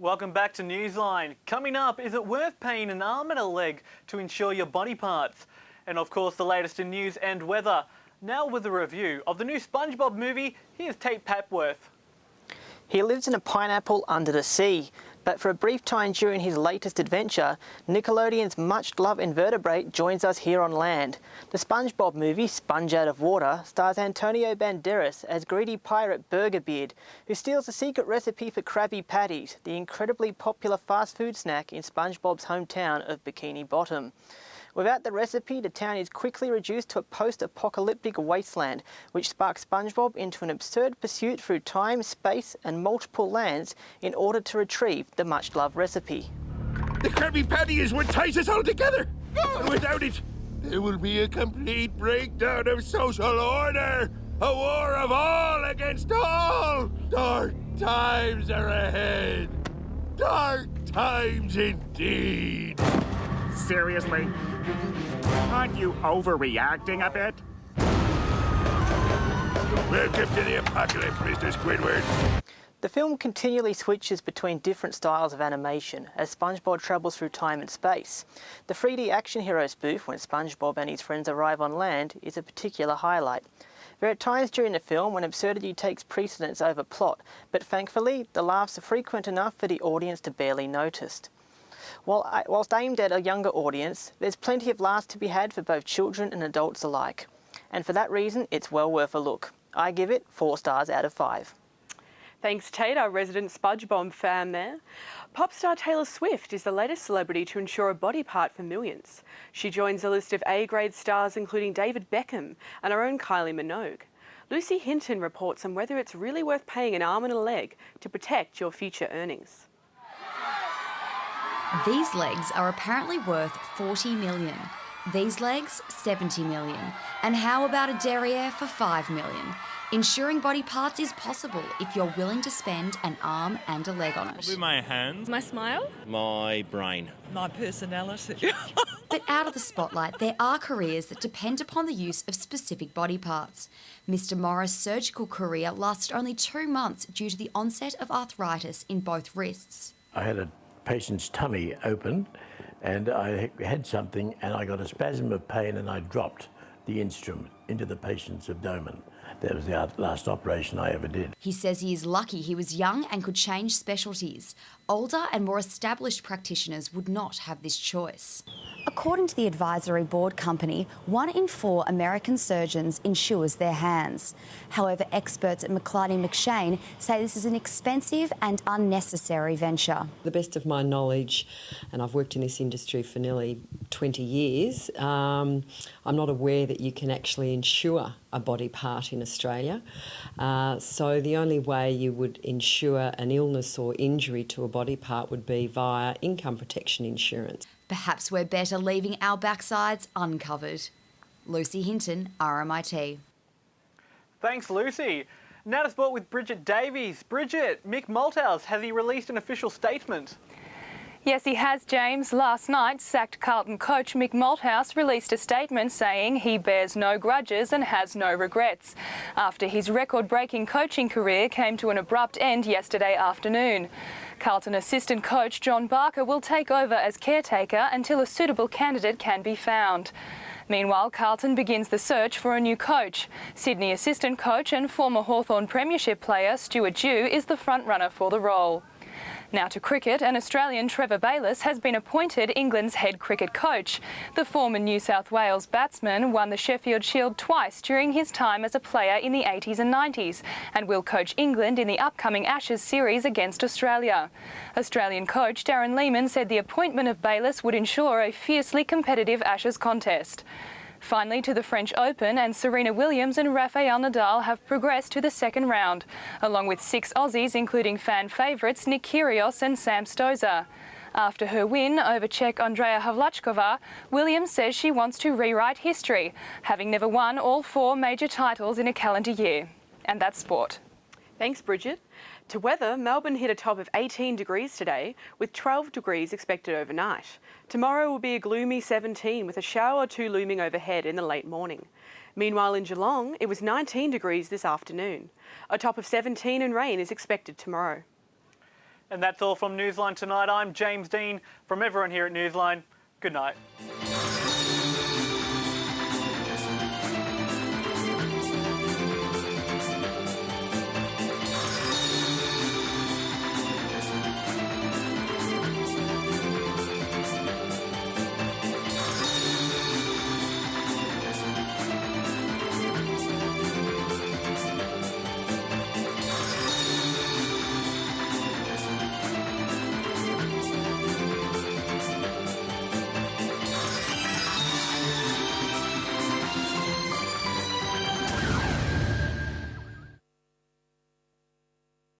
Welcome back to Newsline. Coming up, is it worth paying an arm and a leg to insure your body parts? And of course, the latest in news and weather. Now with a review of the new SpongeBob movie, here's Tate Papworth. He lives in a pineapple under the sea, but for a brief time during his latest adventure, Nickelodeon's much-loved invertebrate joins us here on land. The SpongeBob movie, Sponge Out of Water, stars Antonio Banderas as greedy pirate Burgerbeard, who steals the secret recipe for Krabby Patties, the incredibly popular fast food snack in SpongeBob's hometown of Bikini Bottom. Without the recipe, the town is quickly reduced to a post-apocalyptic wasteland, which sparks SpongeBob into an absurd pursuit through time, space and multiple lands in order to retrieve the much-loved recipe. The Krabby Patty is what ties us all together. And without it, there will be a complete breakdown of social order. A war of all against all. Dark times are ahead. Dark times indeed. Seriously? Aren't you overreacting a bit? Welcome to the apocalypse, Mr. Squidward. The film continually switches between different styles of animation as SpongeBob travels through time and space. The 3D action hero spoof when SpongeBob and his friends arrive on land is a particular highlight. There are times during the film when absurdity takes precedence over plot, but thankfully the laughs are frequent enough for the audience to barely notice. Whilst aimed at a younger audience, there's plenty of laughs to be had for both children and adults alike. And for that reason, it's well worth a look. I give it 4 stars out of 5. Thanks, Tate, our resident SpongeBob fan there. Pop star Taylor Swift is the latest celebrity to insure a body part for millions. She joins a list of A-grade stars including David Beckham and our own Kylie Minogue. Lucy Hinton reports on whether it's really worth paying an arm and a leg to protect your future earnings. These legs are apparently worth 40 million. These legs, 70 million. And how about a derriere for 5 million? Insuring body parts is possible if you're willing to spend an arm and a leg on it. Probably my hands. My smile. My brain. My personality. But out of the spotlight, there are careers that depend upon the use of specific body parts. Mr. Morris' surgical career lasted only 2 months due to the onset of arthritis in both wrists. I had a patient's tummy open and I had something and I got a spasm of pain and I dropped the instrument into the patient's abdomen. That was the last operation I ever did. He says he is lucky he was young and could change specialties. Older and more established practitioners would not have this choice. According to the advisory board company, 1 in 4 American surgeons insures their hands. However, experts at McLean McShane say this is an expensive and unnecessary venture. The best of my knowledge, and I've worked in this industry for nearly 20 years, I'm not aware that you can actually insure a body part in Australia. So the only way you would insure an illness or injury to a body part would be via income protection insurance. Perhaps we're better leaving our backsides uncovered. Lucy Hinton, RMIT. Thanks, Lucy. Now to sport with Bridget Davies. Bridget, Mick Malthouse, has he released an official statement? Yes, he has, James. Last night, sacked Carlton coach Mick Malthouse released a statement saying he bears no grudges and has no regrets after his record-breaking coaching career came to an abrupt end yesterday afternoon. Carlton assistant coach John Barker will take over as caretaker until a suitable candidate can be found. Meanwhile, Carlton begins the search for a new coach. Sydney assistant coach and former Hawthorn Premiership player Stuart Dew is the front-runner for the role. Now to cricket, an Australian Trevor Bayliss has been appointed England's head cricket coach. The former New South Wales batsman won the Sheffield Shield twice during his time as a player in the 80s and 90s and will coach England in the upcoming Ashes series against Australia. Australian coach Darren Lehmann said the appointment of Bayliss would ensure a fiercely competitive Ashes contest. Finally, to the French Open, and Serena Williams and Rafael Nadal have progressed to the second round, along with 6 Aussies, including fan favourites Nick Kyrgios and Sam Stosur. After her win over Czech Andrea Havlachkova, Williams says she wants to rewrite history, having never won all 4 major titles in a calendar year. And that's sport. Thanks, Bridget. To weather, Melbourne hit a top of 18 degrees today, with 12 degrees expected overnight. Tomorrow will be a gloomy 17, with a shower or 2 looming overhead in the late morning. Meanwhile, in Geelong, it was 19 degrees this afternoon. A top of 17 and rain is expected tomorrow. And that's all from Newsline tonight. I'm James Dean. From everyone here at Newsline, good night.